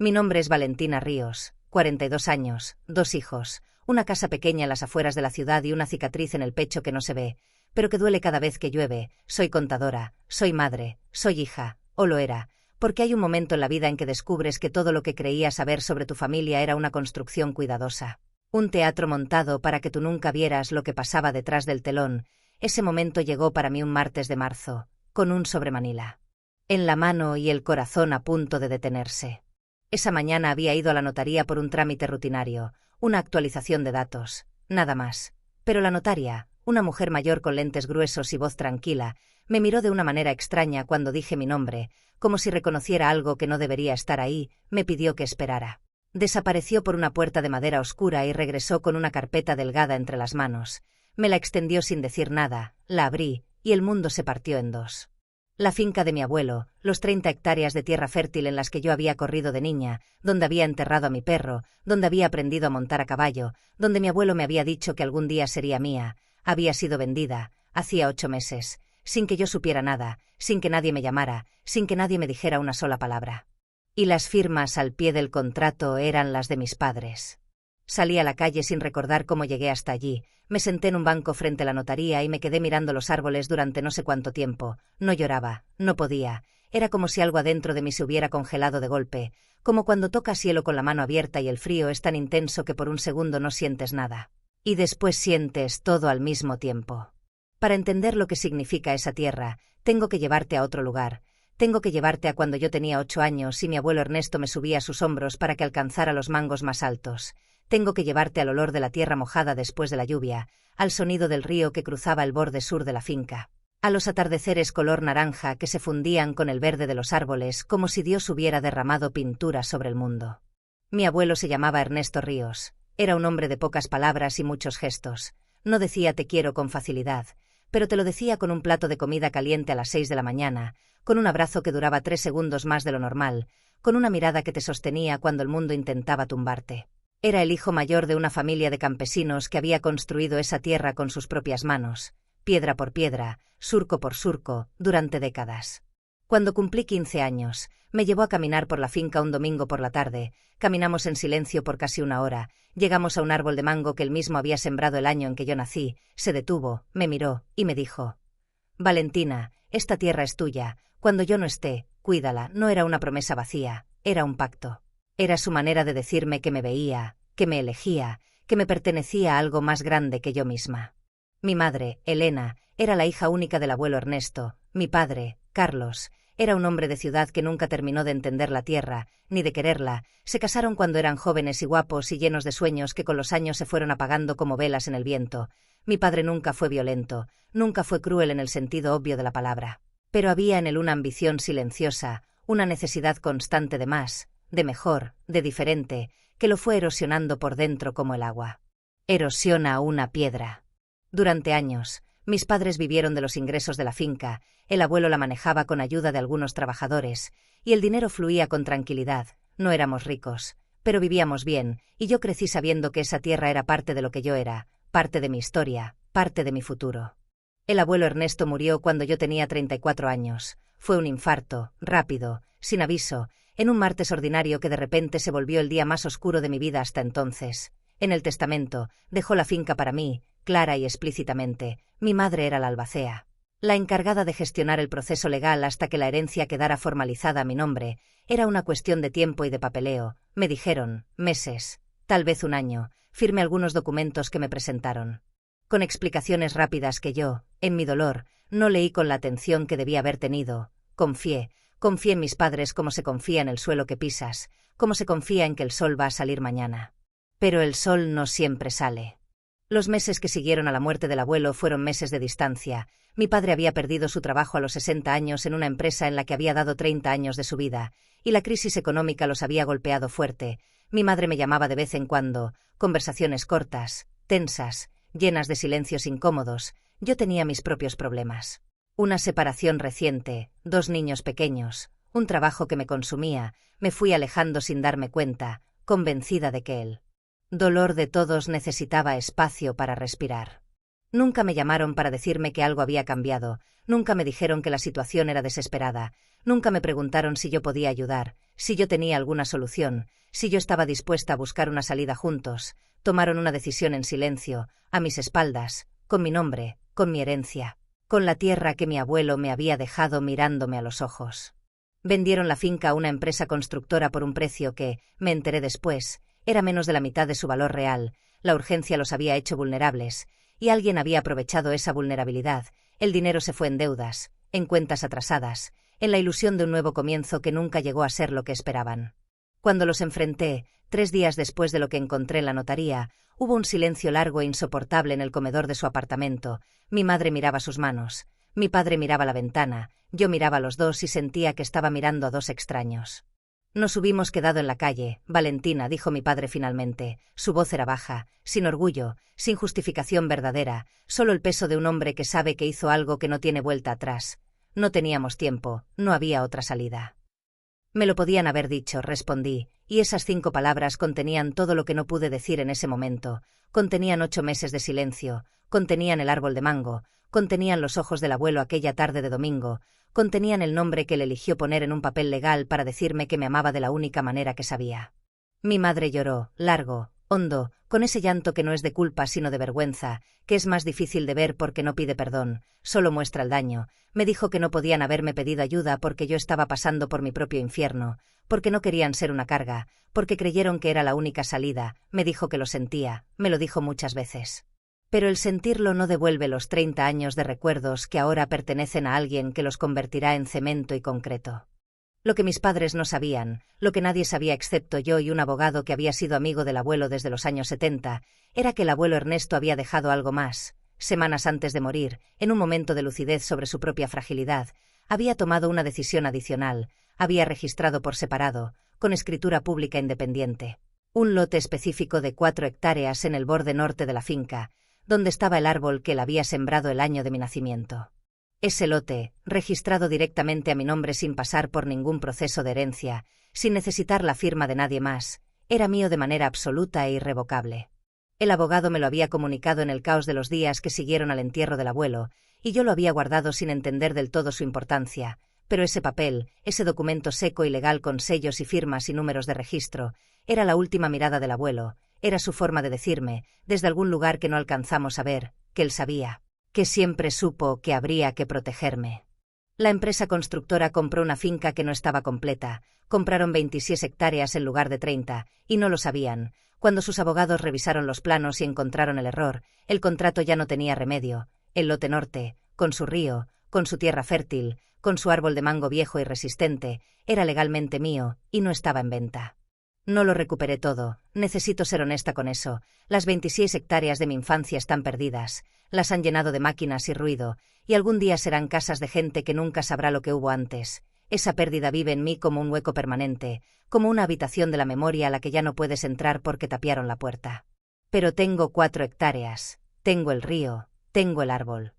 Mi nombre es Valentina Ríos, 42 años, 2 hijos, una casa pequeña en las afueras de la ciudad y una cicatriz en el pecho que no se ve, pero que duele cada vez que llueve. Soy contadora, soy madre, soy hija, o lo era, porque hay un momento en la vida en que descubres que todo lo que creías saber sobre tu familia era una construcción cuidadosa. Un teatro montado para que tú nunca vieras lo que pasaba detrás del telón. Ese momento llegó para mí un martes de marzo, con un sobre Manila en la mano y el corazón a punto de detenerse. Esa mañana había ido a la notaría por un trámite rutinario, una actualización de datos, nada más. Pero la notaria, una mujer mayor con lentes gruesos y voz tranquila, me miró de una manera extraña cuando dije mi nombre, como si reconociera algo que no debería estar ahí. Me pidió que esperara. Desapareció por una puerta de madera oscura y regresó con una carpeta delgada entre las manos. Me la extendió sin decir nada, la abrí, y el mundo se partió en dos. La finca de mi abuelo, los 30 hectáreas de tierra fértil en las que yo había corrido de niña, donde había enterrado a mi perro, donde había aprendido a montar a caballo, donde mi abuelo me había dicho que algún día sería mía, había sido vendida, hacía 8 meses, sin que yo supiera nada, sin que nadie me llamara, sin que nadie me dijera una sola palabra. Y las firmas al pie del contrato eran las de mis padres. Salí a la calle sin recordar cómo llegué hasta allí, me senté en un banco frente a la notaría y me quedé mirando los árboles durante no sé cuánto tiempo. No lloraba, no podía, era como si algo adentro de mí se hubiera congelado de golpe, como cuando tocas hielo con la mano abierta y el frío es tan intenso que por un segundo no sientes nada. Y después sientes todo al mismo tiempo. Para entender lo que significa esa tierra, tengo que llevarte a otro lugar. Tengo que llevarte a cuando yo tenía 8 años y mi abuelo Ernesto me subía a sus hombros para que alcanzara los mangos más altos. Tengo que llevarte al olor de la tierra mojada después de la lluvia, al sonido del río que cruzaba el borde sur de la finca, a los atardeceres color naranja que se fundían con el verde de los árboles como si Dios hubiera derramado pintura sobre el mundo. Mi abuelo se llamaba Ernesto Ríos, era un hombre de pocas palabras y muchos gestos. No decía te quiero con facilidad, pero te lo decía con un plato de comida caliente a las 6 de la mañana, con un abrazo que duraba 3 segundos más de lo normal, con una mirada que te sostenía cuando el mundo intentaba tumbarte. Era el hijo mayor de una familia de campesinos que había construido esa tierra con sus propias manos, piedra por piedra, surco por surco, durante décadas. Cuando cumplí 15 años, me llevó a caminar por la finca un domingo por la tarde, caminamos en silencio por casi 1 hora, llegamos a un árbol de mango que él mismo había sembrado el año en que yo nací, se detuvo, me miró, y me dijo: Valentina, esta tierra es tuya, cuando yo no esté, cuídala. No era una promesa vacía, era un pacto. Era su manera de decirme que me veía, que me elegía, que me pertenecía a algo más grande que yo misma. Mi madre, Elena, era la hija única del abuelo Ernesto. Mi padre, Carlos, era un hombre de ciudad que nunca terminó de entender la tierra, ni de quererla. Se casaron cuando eran jóvenes y guapos y llenos de sueños que con los años se fueron apagando como velas en el viento. Mi padre nunca fue violento, nunca fue cruel en el sentido obvio de la palabra. Pero había en él una ambición silenciosa, una necesidad constante de más, de mejor, de diferente, que lo fue erosionando por dentro como el agua erosiona una piedra. Durante años, mis padres vivieron de los ingresos de la finca, el abuelo la manejaba con ayuda de algunos trabajadores, y el dinero fluía con tranquilidad. No éramos ricos, pero vivíamos bien, y yo crecí sabiendo que esa tierra era parte de lo que yo era, parte de mi historia, parte de mi futuro. El abuelo Ernesto murió cuando yo tenía 34 años. Fue un infarto, rápido, sin aviso, en un martes ordinario que de repente se volvió el día más oscuro de mi vida hasta entonces. En el testamento, dejó la finca para mí, clara y explícitamente. Mi madre era la albacea, la encargada de gestionar el proceso legal hasta que la herencia quedara formalizada a mi nombre. Era una cuestión de tiempo y de papeleo. Me dijeron, meses, tal vez 1 año. Firmé algunos documentos que me presentaron, con explicaciones rápidas que yo, en mi dolor, no leí con la atención que debía haber tenido. Confié en mis padres como se confía en el suelo que pisas, como se confía en que el sol va a salir mañana. Pero el sol no siempre sale. Los meses que siguieron a la muerte del abuelo fueron meses de distancia. Mi padre había perdido su trabajo a los 60 años en una empresa en la que había dado 30 años de su vida, y la crisis económica los había golpeado fuerte. Mi madre me llamaba de vez en cuando, conversaciones cortas, tensas, llenas de silencios incómodos. Yo tenía mis propios problemas. Una separación reciente, 2 niños pequeños, un trabajo que me consumía. Me fui alejando sin darme cuenta, convencida de que el dolor de todos necesitaba espacio para respirar. Nunca me llamaron para decirme que algo había cambiado, nunca me dijeron que la situación era desesperada, nunca me preguntaron si yo podía ayudar, si yo tenía alguna solución, si yo estaba dispuesta a buscar una salida juntos. Tomaron una decisión en silencio, a mis espaldas, con mi nombre, con mi herencia, con la tierra que mi abuelo me había dejado mirándome a los ojos. Vendieron la finca a una empresa constructora por un precio que, me enteré después, era menos de la mitad de su valor real. La urgencia los había hecho vulnerables, y alguien había aprovechado esa vulnerabilidad. El dinero se fue en deudas, en cuentas atrasadas, en la ilusión de un nuevo comienzo que nunca llegó a ser lo que esperaban. Cuando los enfrenté, 3 días después de lo que encontré en la notaría, hubo un silencio largo e insoportable en el comedor de su apartamento. Mi madre miraba sus manos, mi padre miraba la ventana, yo miraba a los dos y sentía que estaba mirando a dos extraños. Nos hubimos quedado en la calle, Valentina, dijo mi padre finalmente. Su voz era baja, sin orgullo, sin justificación verdadera, solo el peso de un hombre que sabe que hizo algo que no tiene vuelta atrás. No teníamos tiempo, no había otra salida. Me lo podían haber dicho, respondí, y esas 5 palabras contenían todo lo que no pude decir en ese momento. Contenían 8 meses de silencio, contenían el árbol de mango, contenían los ojos del abuelo aquella tarde de domingo, contenían el nombre que él eligió poner en un papel legal para decirme que me amaba de la única manera que sabía. Mi madre lloró, largo, hondo, con ese llanto que no es de culpa sino de vergüenza, que es más difícil de ver porque no pide perdón, solo muestra el daño. Me dijo que no podían haberme pedido ayuda porque yo estaba pasando por mi propio infierno, porque no querían ser una carga, porque creyeron que era la única salida. Me dijo que lo sentía, me lo dijo muchas veces. Pero el sentirlo no devuelve los 30 años de recuerdos que ahora pertenecen a alguien que los convertirá en cemento y concreto. Lo que mis padres no sabían, lo que nadie sabía excepto yo y un abogado que había sido amigo del abuelo desde los años 70, era que el abuelo Ernesto había dejado algo más. Semanas antes de morir, en un momento de lucidez sobre su propia fragilidad, había tomado una decisión adicional, había registrado por separado, con escritura pública independiente, un lote específico de 4 hectáreas en el borde norte de la finca, donde estaba el árbol que él había sembrado el año de mi nacimiento. Ese lote, registrado directamente a mi nombre sin pasar por ningún proceso de herencia, sin necesitar la firma de nadie más, era mío de manera absoluta e irrevocable. El abogado me lo había comunicado en el caos de los días que siguieron al entierro del abuelo, y yo lo había guardado sin entender del todo su importancia, pero ese papel, ese documento seco y legal con sellos y firmas y números de registro, era la última mirada del abuelo, era su forma de decirme, desde algún lugar que no alcanzamos a ver, que él sabía, que siempre supo que habría que protegerme. La empresa constructora compró una finca que no estaba completa, compraron 26 hectáreas en lugar de 30, y no lo sabían. Cuando sus abogados revisaron los planos y encontraron el error, el contrato ya no tenía remedio. El lote norte, con su río, con su tierra fértil, con su árbol de mango viejo y resistente, era legalmente mío, y no estaba en venta. No lo recuperé todo, necesito ser honesta con eso. Las 26 hectáreas de mi infancia están perdidas, las han llenado de máquinas y ruido, y algún día serán casas de gente que nunca sabrá lo que hubo antes. Esa pérdida vive en mí como un hueco permanente, como una habitación de la memoria a la que ya no puedes entrar porque tapiaron la puerta. Pero tengo 4 hectáreas, tengo el río, tengo el árbol.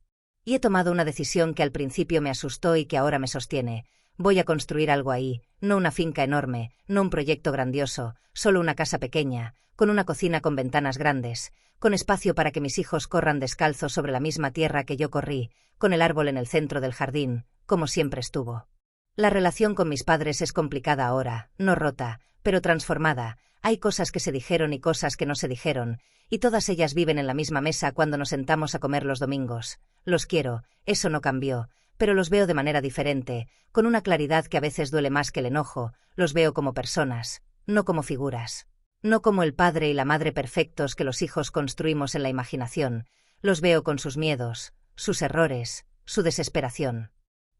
Y he tomado una decisión que al principio me asustó y que ahora me sostiene. Voy a construir algo ahí, no una finca enorme, no un proyecto grandioso, solo una casa pequeña, con una cocina con ventanas grandes, con espacio para que mis hijos corran descalzos sobre la misma tierra que yo corrí, con el árbol en el centro del jardín, como siempre estuvo. La relación con mis padres es complicada ahora, no rota, pero transformada. Hay cosas que se dijeron y cosas que no se dijeron, y todas ellas viven en la misma mesa cuando nos sentamos a comer los domingos. Los quiero, eso no cambió, pero los veo de manera diferente, con una claridad que a veces duele más que el enojo. Los veo como personas, no como figuras. No como el padre y la madre perfectos que los hijos construimos en la imaginación. Los veo con sus miedos, sus errores, su desesperación,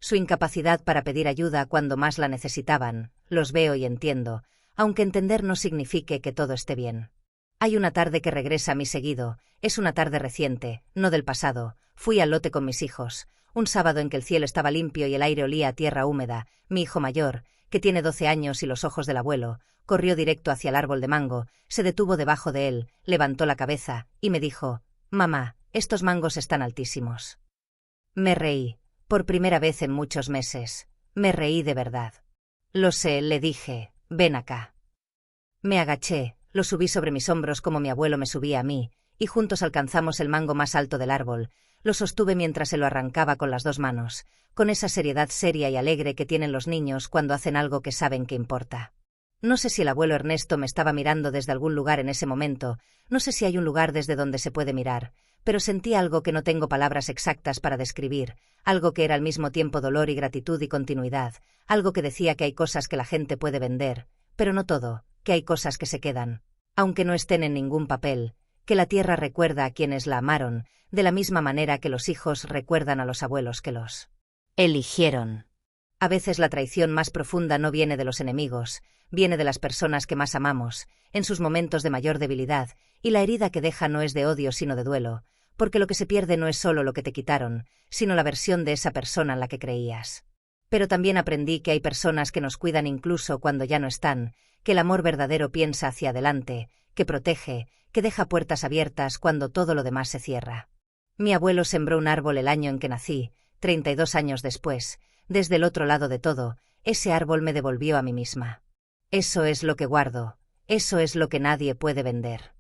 su incapacidad para pedir ayuda cuando más la necesitaban. Los veo y entiendo, aunque entender no signifique que todo esté bien. Hay una tarde que regresa a mí seguido, es una tarde reciente, no del pasado. Fui al lote con mis hijos, un sábado en que el cielo estaba limpio y el aire olía a tierra húmeda. Mi hijo mayor, que tiene 12 años y los ojos del abuelo, corrió directo hacia el árbol de mango, se detuvo debajo de él, levantó la cabeza, y me dijo: «Mamá, estos mangos están altísimos». Me reí, por primera vez en muchos meses, me reí de verdad. «Lo sé», le dije, «ven acá». Me agaché, lo subí sobre mis hombros como mi abuelo me subía a mí, y juntos alcanzamos el mango más alto del árbol. Lo sostuve mientras se lo arrancaba con las 2 manos, con esa seriedad seria y alegre que tienen los niños cuando hacen algo que saben que importa. No sé si el abuelo Ernesto me estaba mirando desde algún lugar en ese momento, no sé si hay un lugar desde donde se puede mirar, pero sentí algo que no tengo palabras exactas para describir, algo que era al mismo tiempo dolor y gratitud y continuidad, algo que decía que hay cosas que la gente puede vender, pero no todo, que hay cosas que se quedan, aunque no estén en ningún papel, que la tierra recuerda a quienes la amaron, de la misma manera que los hijos recuerdan a los abuelos que los eligieron. A veces la traición más profunda no viene de los enemigos, viene de las personas que más amamos, en sus momentos de mayor debilidad, y la herida que deja no es de odio sino de duelo, porque lo que se pierde no es solo lo que te quitaron, sino la versión de esa persona en la que creías. Pero también aprendí que hay personas que nos cuidan incluso cuando ya no están, que el amor verdadero piensa hacia adelante, que protege, que deja puertas abiertas cuando todo lo demás se cierra. Mi abuelo sembró un árbol el año en que nací, 32 años después. Desde el otro lado de todo, ese árbol me devolvió a mí misma. Eso es lo que guardo, eso es lo que nadie puede vender.